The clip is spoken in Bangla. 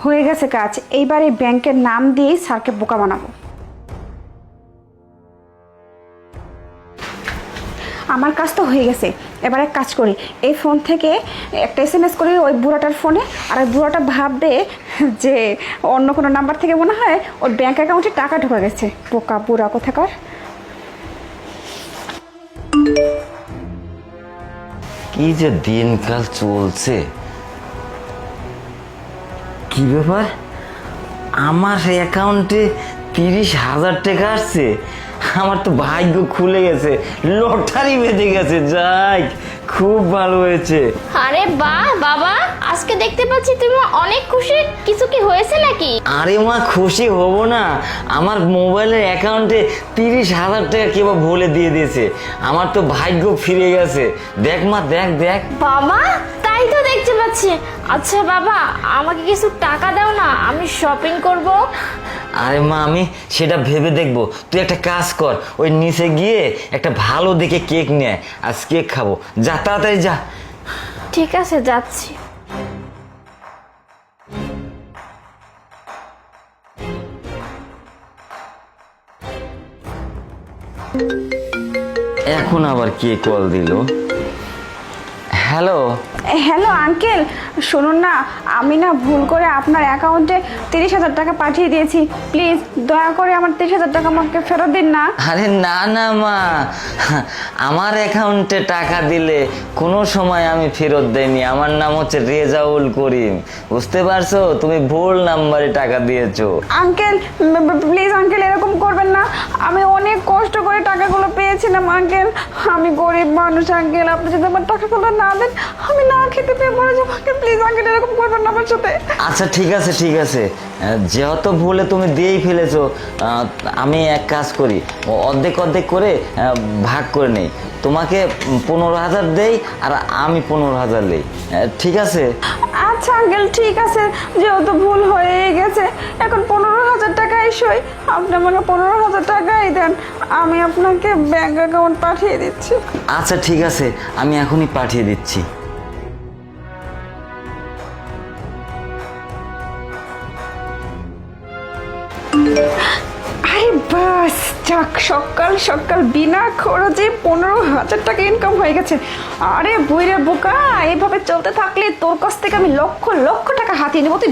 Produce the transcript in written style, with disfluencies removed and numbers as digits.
হয়ে গেছে কাজ। এইবার এই ব্যাংকের নাম দিয়েই স্যারকে বোকা বানাবো। আমার কাজ তো হয়ে গেছে, এবার এক কাজ করি, এই ফোন থেকে একটা SMS করি ওই বুড়াটার ফোনে, আর ওই বুড়াটা ভাববে যে অন্য কোনো নাম্বার থেকে মনে হয় ওর ব্যাংক অ্যাকাউন্টে টাকা ঢোকা গেছে। বোকা বুড়া কোথাকার। কি যে দিনকাল চলছে, কি ব্যাপার, আমার অ্যাকাউন্টে 30,000 টাকা আসছে। আমার তো ভাগ্য খুলে গেছে, লটারি বেঁধে গেছে। যাই, খুব ভালো হয়েছে। আরে বাহ বাবা, আজকে দেখতে পাচ্ছি তুমি অনেক খুশি। কিছু কি হয়েছে নাকি? আরে মা, খুশি হব না? আমার মোবাইলের অ্যাকাউন্টে 30,000 টাকা কেউ বলে দিয়ে দিয়েছে। আমার তো ভাগ্য ফিরে গেছে। দেখ মা, দেখ দেখ। বাবা, তাই তো দেখতে পাচ্ছি। আচ্ছা বাবা, আমাকে কিছু টাকা দাও না, আমি শপিং করব। আরে মা, আমি সেটা ভেবে দেখবো। তুই একটা কাজ কর, ওই নিচে গিয়ে একটা ভালো দেখে কেক নিয়ে আজ কেক খাবো। যা, তাড়াতাড়ি যা। ঠিক আছে, যাচ্ছি। এখন আবার কে কল দিল? হ্যালো। হ্যালো আঙ্কেল, শুনুন না, আমি না ভুল করে আপনার অ্যাকাউন্টে 30,000 টাকা পাঠিয়ে দিয়েছি। প্লিজ দয়া করে আমার 30,000 টাকা আমাকে ফেরত দিন না। আরে না না মা, আমার অ্যাকাউন্টে টাকা দিলে কোনো সময় আমি ফেরত দেইনি। আমার নাম হচ্ছে রেজাউল করিম, বুঝতে পারছো? তুমি ভুল নাম্বারে টাকা দিয়েছো। আঙ্কেল প্লিজ আঙ্কেল, এরকম করবেন না। আমি অনেক কষ্ট করে টাকাগুলো পেয়েছিলাম আঙ্কেল। আমি গরিব মানুষ আঙ্কেল, আপনি যদি আমার টাকাগুলো না দেন আমি না খেতে পেয়ে মরে যাবো আঙ্কেল। প্লিজ আঙ্কেল, এরকম করবেন না আমার সাথে। আচ্ছা ঠিক আছে, ঠিক আছে, যেহেতু ভুলে তুমি দিয়েই ফেলেছো, আমি এক কাজ করি, অর্ধেক অর্ধেক করে ভাগ করে নেই। তোমাকে 15,000 দেই আর আমি 15,000 দেই, ঠিক আছে? আচ্ছা আঙ্কেল ঠিক আছে, যেহেতু ভুল হয়ে গেছে এখন 15,000 টাকাই সই। আপনি আমাকে 15,000 টাকাই দেন, আমি আপনাকে ব্যাংক অ্যাকাউন্ট পাঠিয়ে দিচ্ছি। আচ্ছা ঠিক আছে, আমি এখনই পাঠিয়ে দিচ্ছি। আরে বাস, যাক, সকাল সকাল বিনা খরচে 15,000 টাকা ইনকাম হয়ে গেছে। আরে বুইরে বোকা, এইভাবে চলতে থাকলে তোর কাছ থেকে আমি লক্ষ লক্ষ টাকা হাতিয়ে নেবো। তুই